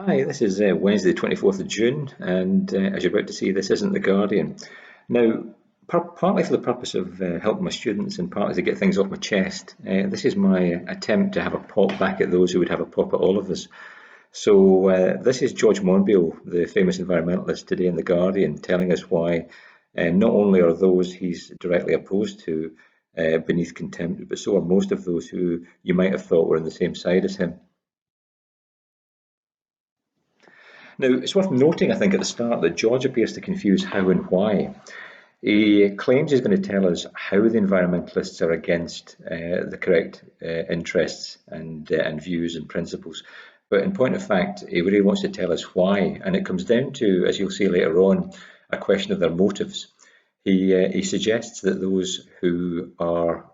Hi, this is Wednesday, the 24th of June, and as you're about to see, this isn't The Guardian. Now, partly for the purpose of helping my students and partly to get things off my chest, this is my attempt to have a pop back at those who would have a pop at all of us. So, this is George Monbiot, the famous environmentalist, today in The Guardian, telling us why not only are those he's directly opposed to beneath contempt, but so are most of those who you might have thought were on the same side as him. Now, it's worth noting, I think, at the start that George appears to confuse how and why. He claims he's going to tell us how the environmentalists are against the correct interests and views and principles. But in point of fact, he really wants to tell us why. And it comes down to, as you'll see later on, a question of their motives. He suggests that those who are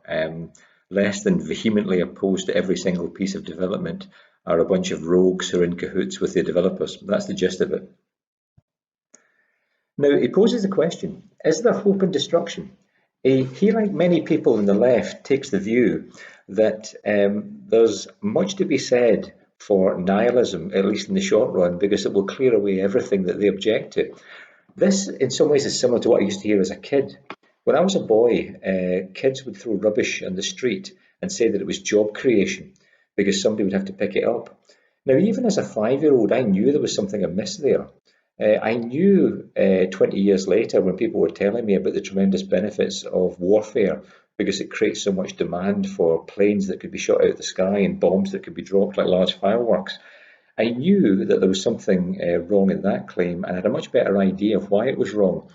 less than vehemently opposed to every single piece of development are a bunch of rogues who are in cahoots with the developers. That's the gist of it. Now, he poses the question, is there hope in destruction? He, like many people on the left, takes the view that there's much to be said for nihilism, at least in the short run, because it will clear away everything that they object to. This, in some ways, is similar to what I used to hear as a kid. When I was a boy, kids would throw rubbish on the street and say that it was job creation because somebody would have to pick it up. Now, even as a 5-year-old, I knew there was something amiss there. I knew 20 years later when people were telling me about the tremendous benefits of warfare because it creates so much demand for planes that could be shot out of the sky and bombs that could be dropped like large fireworks. I knew that there was something wrong in that claim and had a much better idea of why it was wrong.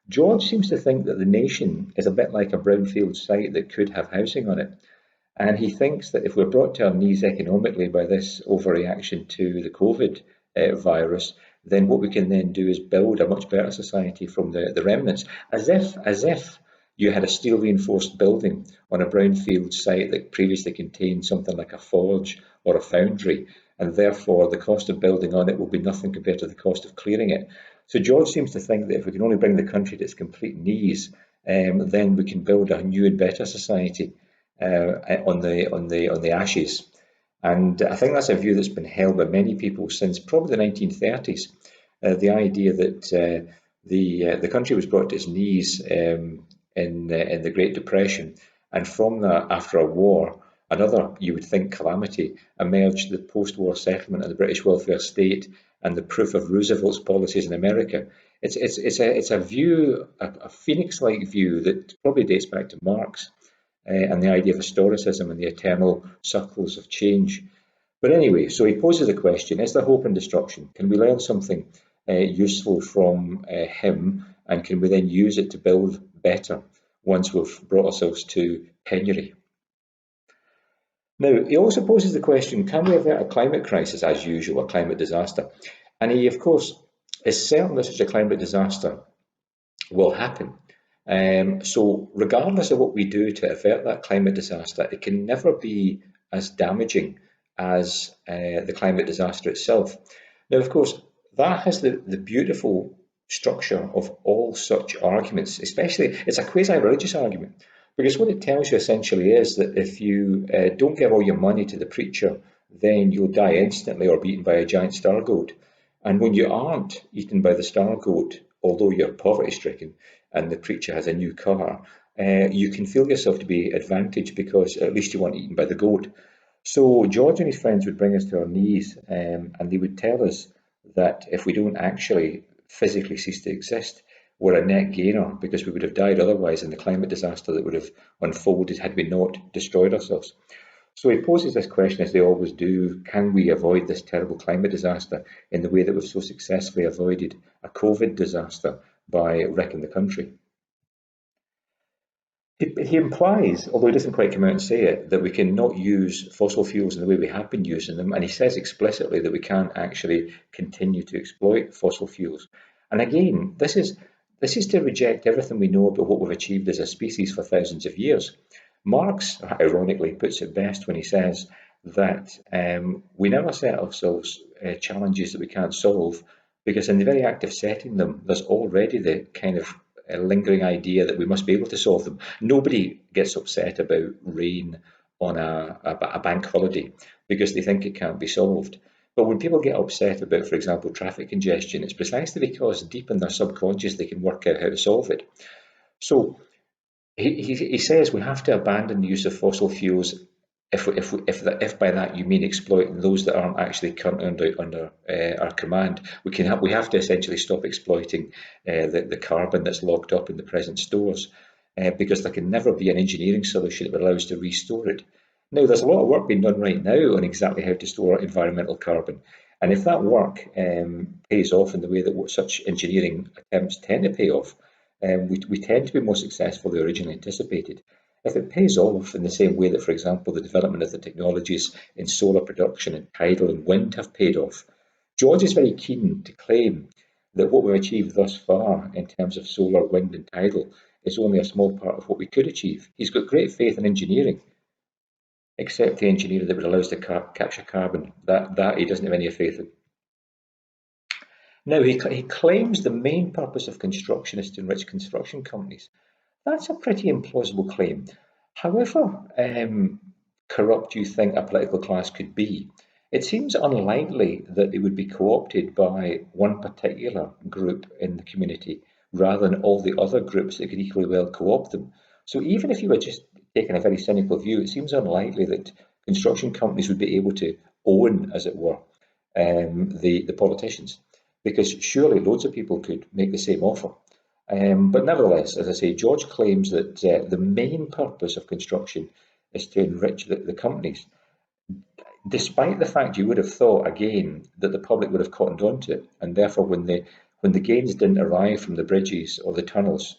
George seems to think that the nation is a bit like a brownfield site that could have housing on it. And he thinks that if we're brought to our knees economically by this overreaction to the COVID virus, then what we can then do is build a much better society from the remnants, as if you had a steel reinforced building on a brownfield site that previously contained something like a forge or a foundry, and therefore the cost of building on it will be nothing compared to the cost of clearing it. So George seems to think that if we can only bring the country to its complete knees, then we can build a new and better society on the ashes. And I think that's a view that's been held by many people since probably the 1930s. The idea that the country was brought to its knees in the Great Depression, and from that, after a war, another, you would think, calamity emerged: the post-war settlement of the British welfare state and the proof of Roosevelt's policies in America. It's a view, a phoenix-like view that probably dates back to Marx and the idea of historicism and the eternal circles of change. But anyway, so he poses the question, is there hope in destruction? Can we learn something useful from him, and can we then use it to build better once we've brought ourselves to penury? Now, he also poses the question, can we avert a climate crisis, as usual, a climate disaster? And he, of course, is certain that such a climate disaster will happen. So regardless of what we do to avert that climate disaster, it can never be as damaging as the climate disaster itself. Now, of course, that has the beautiful structure of all such arguments, especially it's a quasi-religious argument, because what it tells you essentially is that if you don't give all your money to the preacher, then you'll die instantly or be eaten by a giant star goat. And when you aren't eaten by the star goat, although you're poverty stricken and the preacher has a new car, you can feel yourself to be advantaged because at least you weren't eaten by the goat. So George and his friends would bring us to our knees, and they would tell us that if we don't actually physically cease to exist, we're a net gainer because we would have died otherwise in the climate disaster that would have unfolded had we not destroyed ourselves. So he poses this question, as they always do: can we avoid this terrible climate disaster in the way that we've so successfully avoided a COVID disaster by wrecking the country? He implies, although he doesn't quite come out and say it, that we can not use fossil fuels in the way we have been using them, and he says explicitly that we can't actually continue to exploit fossil fuels. And again, this is to reject everything we know about what we've achieved as a species for thousands of years. Marx, ironically, puts it best when he says that we never set ourselves challenges that we can't solve, because in the very act of setting them, there's already the kind of a lingering idea that we must be able to solve them. Nobody gets upset about rain on a bank holiday because they think it can't be solved. But when people get upset about, for example, traffic congestion, it's precisely because deep in their subconscious they can work out how to solve it. So he says we have to abandon the use of fossil fuels if by that you mean exploiting those that aren't actually currently under our command. We have to essentially stop exploiting the carbon that's locked up in the present stores, because there can never be an engineering solution that would allow us to restore it. Now, there's a lot of work being done right now on exactly how to store environmental carbon, and if that work pays off in the way that such engineering attempts tend to pay off, we tend to be more successful than originally anticipated. If it pays off in the same way that, for example, the development of the technologies in solar production and tidal and wind have paid off, George is very keen to claim that what we've achieved thus far in terms of solar, wind and tidal is only a small part of what we could achieve. He's got great faith in engineering, except the engineering that would allow us to capture carbon. That he doesn't have any faith in. Now, he claims the main purpose of construction is to enrich construction companies. That's a pretty implausible claim. However corrupt you think a political class could be, it seems unlikely that they would be co-opted by one particular group in the community rather than all the other groups that could equally well co-opt them. So even if you were just taking a very cynical view, it seems unlikely that construction companies would be able to own, as it were, the politicians, because surely loads of people could make the same offer. But nevertheless, as I say, George claims that the main purpose of construction is to enrich the companies, despite the fact you would have thought, again, that the public would have cottoned on to it, and therefore when the gains didn't arrive from the bridges or the tunnels,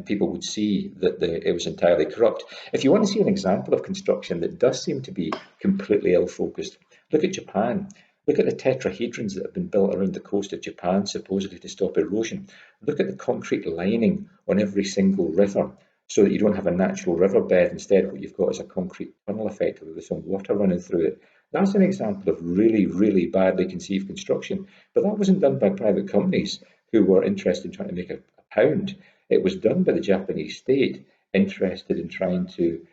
people would see that it was entirely corrupt. If you want to see an example of construction that does seem to be completely ill-focused, look at Japan. Look at the tetrahedrons that have been built around the coast of Japan, supposedly to stop erosion. Look at the concrete lining on every single river, so that you don't have a natural riverbed. Instead, what you've got is a concrete tunnel, effectively, with some water running through it. That's an example of really, really badly conceived construction. But that wasn't done by private companies who were interested in trying to make a pound. It was done by the Japanese state, interested in trying to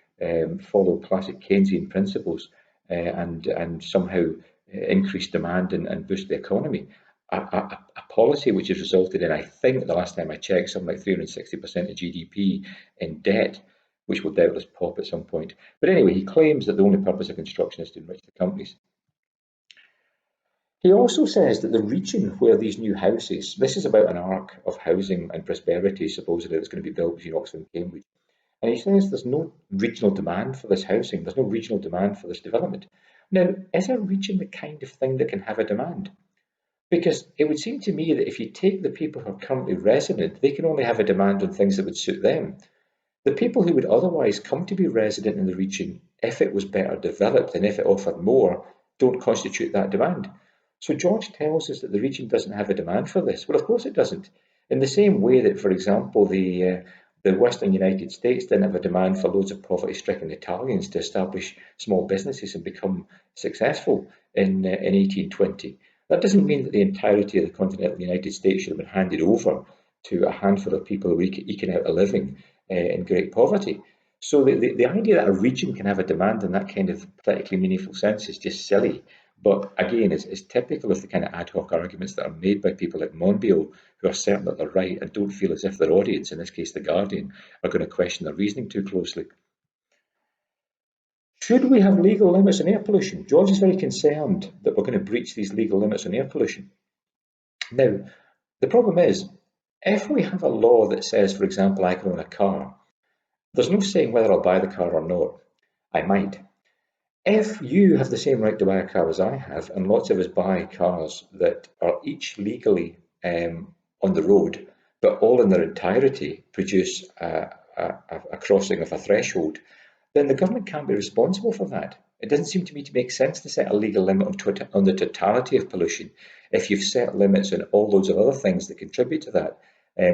follow classic Keynesian principles and somehow increase demand and boost the economy. A policy which has resulted in, I think, the last time I checked, something like 360% of GDP in debt, which will doubtless pop at some point. But anyway, he claims that the only purpose of construction is to enrich the companies. He also says that the region where these new houses, this is about an arc of housing and prosperity, supposedly, that's going to be built between Oxford and Cambridge. And he says there's no regional demand for this housing, there's no regional demand for this development. Now, is a region the kind of thing that can have a demand? Because it would seem to me that if you take the people who are currently resident, they can only have a demand on things that would suit them. The people who would otherwise come to be resident in the region, if it was better developed and if it offered more, don't constitute that demand. So George tells us that the region doesn't have a demand for this. Well, of course it doesn't. In the same way that, for example, the Western United States didn't have a demand for loads of poverty-stricken Italians to establish small businesses and become successful in 1820. That doesn't mean that the entirety of the continental United States should have been handed over to a handful of people who are eking out a living in great poverty. So the idea that a region can have a demand in that kind of politically meaningful sense is just silly. But again, it's typical of the kind of ad hoc arguments that are made by people like Monbiot, who are certain that they're right and don't feel as if their audience, in this case The Guardian, are going to question their reasoning too closely. Should we have legal limits on air pollution? George is very concerned that we're going to breach these legal limits on air pollution. Now, the problem is, if we have a law that says, for example, I can own a car, there's no saying whether I'll buy the car or not. I might. If you have the same right to buy a car as I have, and lots of us buy cars that are each legally on the road, but all in their entirety produce a crossing of a threshold, then the government can't be responsible for that. It doesn't seem to me to make sense to set a legal limit on the totality of pollution if you've set limits on all loads of other things that contribute to that,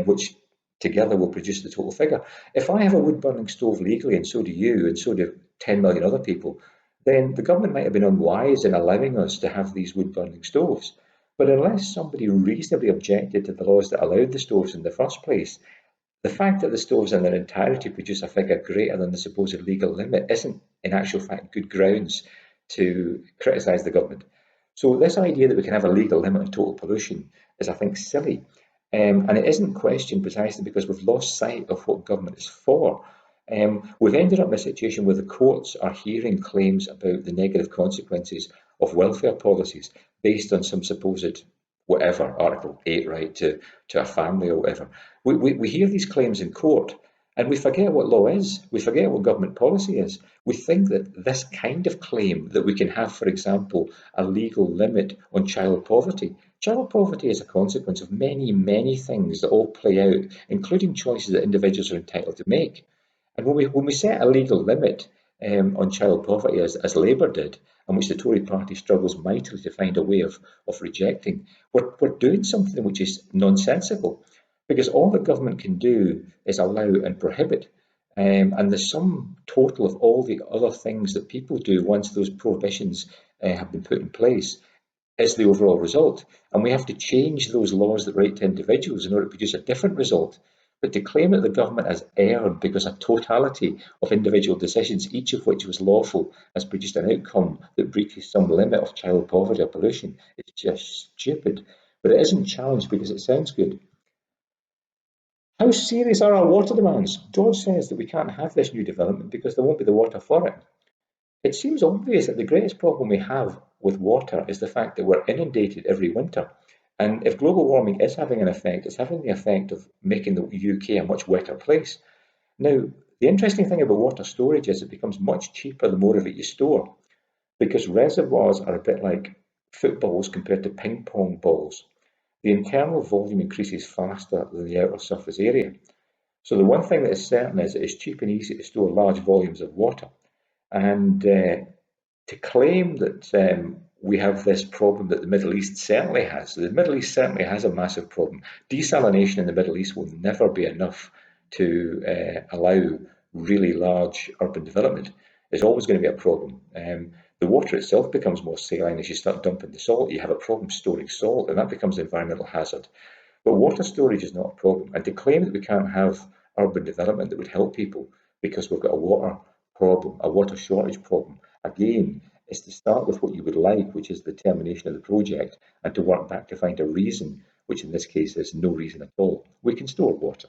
which together will produce the total figure. If I have a wood-burning stove legally, and so do you, and so do 10 million other people, then the government might have been unwise in allowing us to have these wood-burning stoves. But unless somebody reasonably objected to the laws that allowed the stoves in the first place, the fact that the stoves in their entirety produce a figure greater than the supposed legal limit isn't, in actual fact, good grounds to criticise the government. So this idea that we can have a legal limit on total pollution is, I think, silly. And it isn't questioned precisely because we've lost sight of what government is for. We've ended up in a situation where the courts are hearing claims about the negative consequences of welfare policies based on some supposed whatever, Article 8 right to a family or whatever. We hear these claims in court and we forget what law is. We forget what government policy is. We think that this kind of claim that we can have, for example, a legal limit on child poverty. Child poverty is a consequence of many, many things that all play out, including choices that individuals are entitled to make. And when we set a legal limit on child poverty, as Labour did, and which the Tory party struggles mightily to find a way of rejecting, we're doing something which is nonsensical, because all the government can do is allow and prohibit. And the sum total of all the other things that people do once those prohibitions have been put in place is the overall result. And we have to change those laws that relate to individuals in order to produce a different result. But to claim that the government has erred because a totality of individual decisions, each of which was lawful, has produced an outcome that breaches some limit of child poverty or pollution, is just stupid. But it isn't challenged because it sounds good. How serious are our water demands? George says that we can't have this new development because there won't be the water for it. It seems obvious that the greatest problem we have with water is the fact that we're inundated every winter. And if global warming is having an effect, it's having the effect of making the UK a much wetter place. Now, the interesting thing about water storage is it becomes much cheaper the more of it you store, because reservoirs are a bit like footballs compared to ping pong balls. The internal volume increases faster than the outer surface area. So the one thing that is certain is that it's cheap and easy to store large volumes of water. And to claim that we have this problem that the Middle East certainly has. The Middle East certainly has a massive problem. Desalination in the Middle East will never be enough to allow really large urban development. There's always going to be a problem. The water itself becomes more saline as you start dumping the salt. You have a problem storing salt, and that becomes an environmental hazard. But water storage is not a problem. And to claim that we can't have urban development that would help people because we've got a water problem, a water shortage problem, again, is to start with what you would like, which is the termination of the project, and to work back to find a reason, which in this case is no reason at all. We can store water.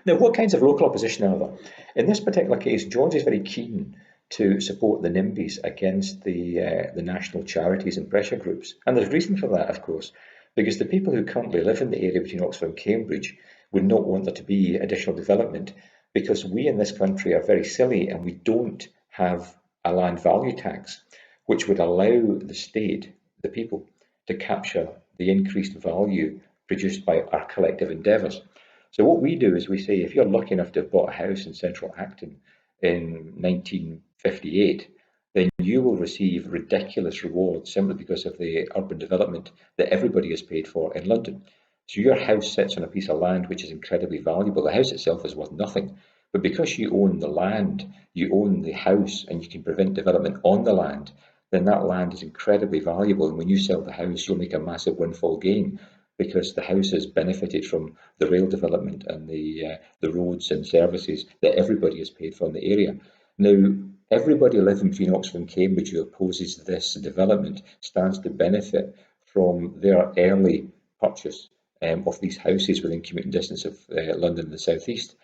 Now, what kinds of local opposition are there? In this particular case, George is very keen to support the NIMBYs against the national charities and pressure groups. And there's reason for that, of course, because the people who currently live in the area between Oxford and Cambridge would not want there to be additional development, because we in this country are very silly and we don't have a land value tax, which would allow the state, the people, to capture the increased value produced by our collective endeavours. So what we do is we say, if you're lucky enough to have bought a house in central Acton in 1958, then you will receive ridiculous rewards simply because of the urban development that everybody has paid for in London. So your house sits on a piece of land which is incredibly valuable. The house itself is worth nothing, but because you own the land, you own the house, and you can prevent development on the land, then that land is incredibly valuable. And when you sell the house, you'll make a massive windfall gain, because the house has benefited from the rail development and the roads and services that everybody has paid for in the area. Now, everybody living between Oxford and Cambridge who opposes this development stands to benefit from their early purchase of these houses within commuting distance of London and the South East.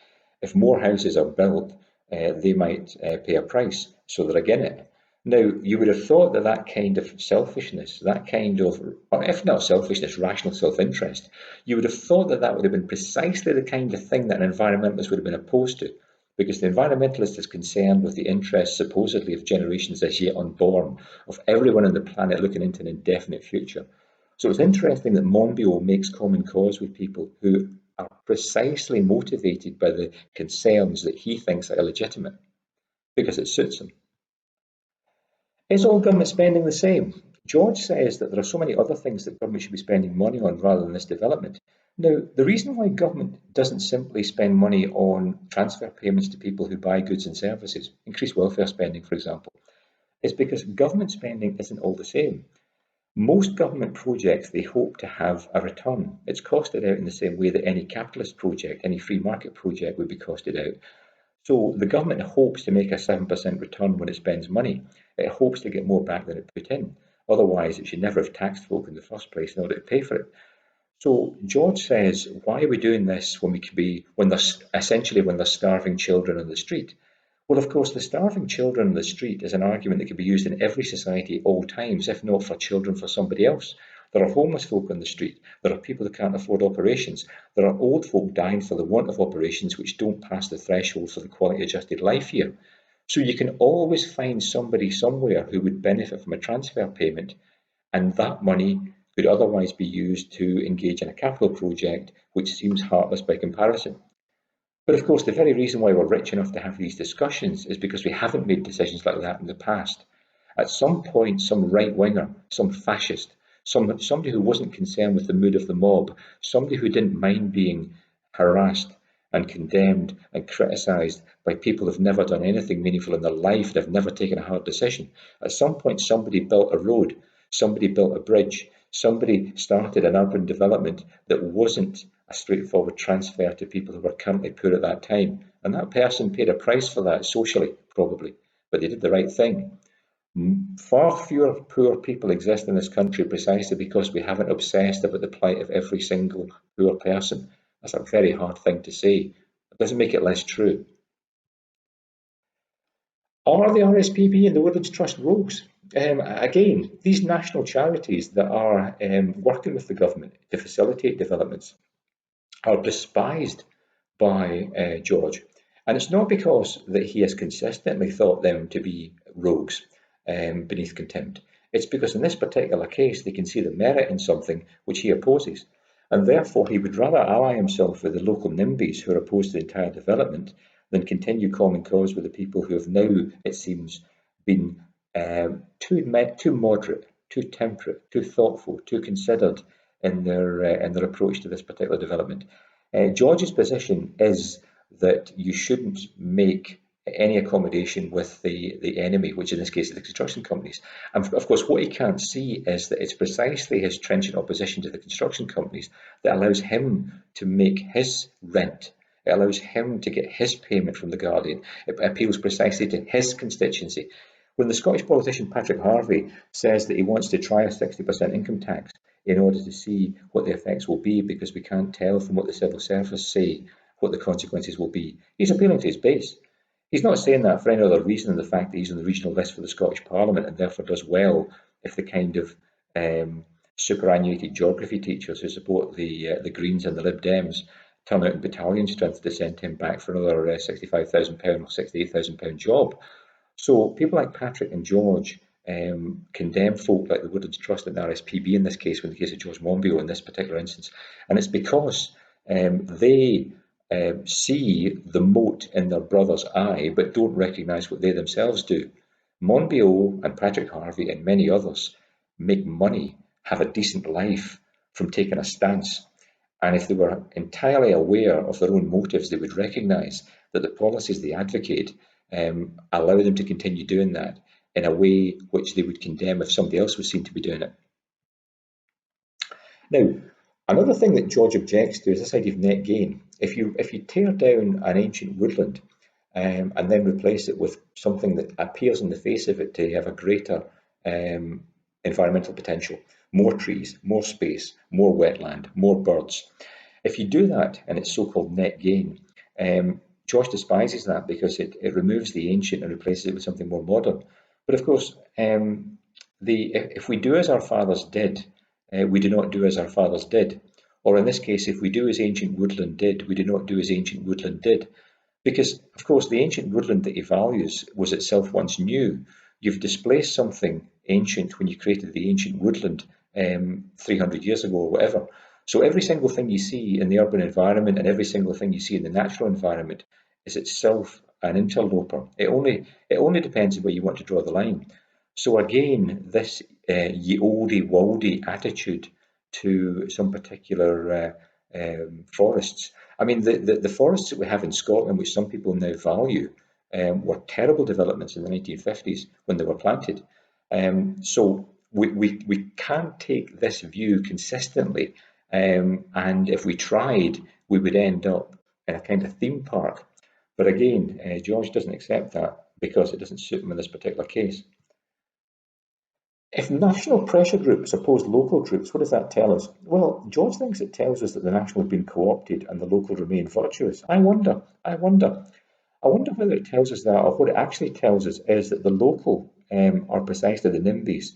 If more houses are built, they might pay a price, so they're again it. Now, you would have thought that that kind of selfishness, that kind of, or if not selfishness, rational self-interest, you would have thought that that would have been precisely the kind of thing that an environmentalist would have been opposed to, because the environmentalist is concerned with the interests, supposedly, of generations as yet unborn, of everyone on the planet looking into an indefinite future. So it's interesting that Monbiot makes common cause with people who are precisely motivated by the concerns that he thinks are illegitimate, because it suits him. Is all government spending the same? George says that there are so many other things that government should be spending money on rather than this development. Now, the reason why government doesn't simply spend money on transfer payments to people who buy goods and services, increase welfare spending, for example, is because government spending isn't all the same. Most government projects, they hope to have a return. It's costed out in the same way that any capitalist project, any free market project would be costed out. So the government hopes to make a 7% return when it spends money. It hopes to get more back than it put in. Otherwise, it should never have taxed folk in the first place in order to pay for it. So George says, why are we doing this when we could be when there's essentially when there's starving children on the street? Well, of course, the starving children on the street is an argument that could be used in every society at all times, if not for children for somebody else. There are homeless folk on the street. There are people who can't afford operations. There are old folk dying for the want of operations which don't pass the threshold for the quality adjusted life here. So you can always find somebody somewhere who would benefit from a transfer payment, and that money could otherwise be used to engage in a capital project which seems heartless by comparison. But of course, the very reason why we're rich enough to have these discussions is because we haven't made decisions like that in the past. At some point, some right winger, some fascist, somebody who wasn't concerned with the mood of the mob, somebody who didn't mind being harassed and condemned and criticised by people who've never done anything meaningful in their life, they've never taken a hard decision. At some point, somebody built a road, somebody built a bridge, somebody started an urban development that wasn't a straightforward transfer to people who were currently poor at that time. And that person paid a price for that socially, probably, but they did the right thing. Far fewer poor people exist in this country precisely because we haven't obsessed about the plight of every single poor person. That's a very hard thing to say. It doesn't make it less true. Are the RSPB and the Woodlands Trust rogues? Again, these national charities that are working with the government to facilitate developments are despised by George. And it's not because that he has consistently thought them to be rogues beneath contempt. It's because in this particular case, they can see the merit in something which he opposes. And therefore, he would rather ally himself with the local NIMBYs who are opposed to the entire development than continue common cause with the people who have now, it seems, been too moderate, too temperate, too thoughtful, too considered in their approach to this particular development. George's position is that you shouldn't make any accommodation with the enemy, which in this case is the construction companies. And of course, what he can't see is that it's precisely his trenchant opposition to the construction companies that allows him to make his rent. It allows him to get his payment from the Guardian. It appeals precisely to his constituency. When the Scottish politician Patrick Harvie says that he wants to try a 60% income tax in order to see what the effects will be, because we can't tell from what the civil service say what the consequences will be, he's appealing to his base. He's not saying that for any other reason than the fact that he's on the regional list for the Scottish Parliament and therefore does well if the kind of superannuated geography teachers who support the Greens and the Lib Dems turn out in battalion strength to send him back for another £65,000 or £68,000 job. So people like Patrick and George condemn folk like the Woodlands Trust and the RSPB in this case, in the case of George Monbiot in this particular instance, and it's because they see the mote in their brother's eye but don't recognise what they themselves do. Monbiot and Patrick Harvie and many others make money, have a decent life from taking a stance. And if they were entirely aware of their own motives, they would recognise that the policies they advocate allow them to continue doing that in a way which they would condemn if somebody else was seen to be doing it. Now, another thing that George objects to is this idea of net gain. If you tear down an ancient woodland and then replace it with something that appears on the face of it to have a greater environmental potential, more trees, more space, more wetland, more birds. If you do that and it's so-called net gain, George despises that because it removes the ancient and replaces it with something more modern. But of course, if we do as our fathers did, we do not do as our fathers did. Or in this case, if we do as ancient woodland did, we do not do as ancient woodland did. Because, of course, the ancient woodland that he values was itself once new. You've displaced something ancient when you created the ancient woodland 300 years ago or whatever. So every single thing you see in the urban environment and every single thing you see in the natural environment is itself an interloper. It only depends on where you want to draw the line. So again, this ye olde wolde attitude to some particular forests. I mean, the forests that we have in Scotland, which some people now value, were terrible developments in the 1950s when they were planted. So we can't take this view consistently, and if we tried, we would end up in a kind of theme park But again, George doesn't accept that because it doesn't suit him in this particular case. If national pressure groups oppose local groups, what does that tell us? Well, George thinks it tells us that the national have been co-opted and the local remain virtuous. I wonder whether it tells us that, or what it actually tells us is that the local are precisely the NIMBYs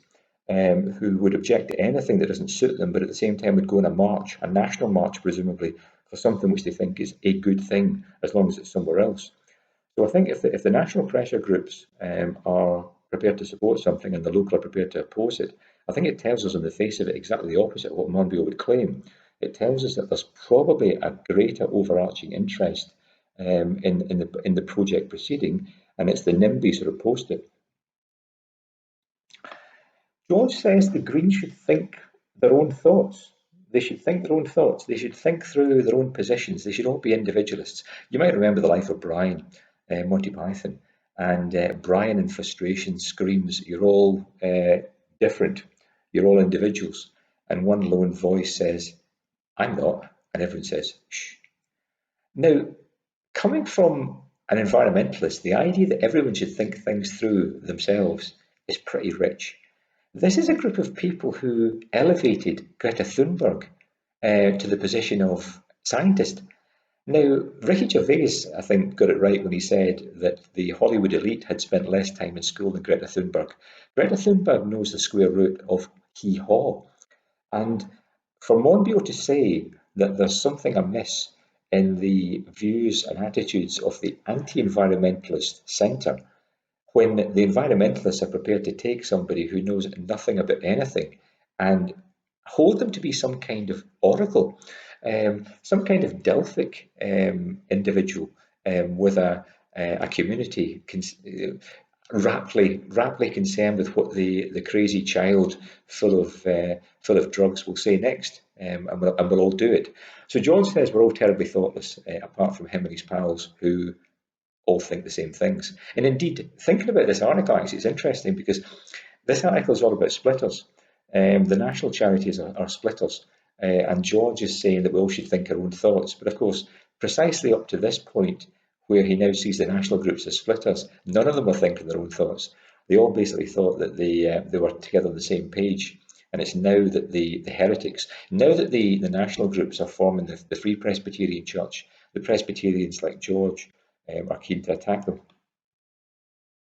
who would object to anything that doesn't suit them, but at the same time would go on a march, a national march presumably, for something which they think is a good thing, as long as it's somewhere else. So I think if the national pressure groups are prepared to support something and the local are prepared to oppose it, I think it tells us on the face of it exactly the opposite of what Monbiot would claim. It tells us that there's probably a greater overarching interest in the project proceeding, and it's the NIMBYs who opposed it. George says the Greens should think their own thoughts. They should think their own thoughts. They should think through their own positions. They should all be individualists. You might remember the life of Brian, Monty Python, and Brian in frustration screams, "You're all different. You're all individuals." And one lone voice says, "I'm not," and everyone says, "Shh." Now, coming from an environmentalist, the idea that everyone should think things through themselves is pretty rich. This is a group of people who elevated Greta Thunberg to the position of scientist. Now, Ricky Gervais, I think, got it right when he said that the Hollywood elite had spent less time in school than Greta Thunberg. Greta Thunberg knows the square root of hee-haw. And for Monbiot to say that there's something amiss in the views and attitudes of the anti-environmentalist centre, when the environmentalists are prepared to take somebody who knows nothing about anything and hold them to be some kind of oracle, some kind of Delphic individual with a community raptly concerned with what the crazy child full of drugs will say next, and we'll all do it. So George says we're all terribly thoughtless, apart from him and his pals who all think the same things. And indeed, thinking about this article, actually, it's interesting because this article is all about splitters. The national charities are splitters, and George is saying that we all should think our own thoughts. But of course, precisely up to this point, where he now sees the national groups as splitters, none of them were thinking their own thoughts. They all basically thought that they were together on the same page. And it's now that the heretics, now that the national groups are forming the Free Presbyterian Church, the Presbyterians like George are keen to attack them.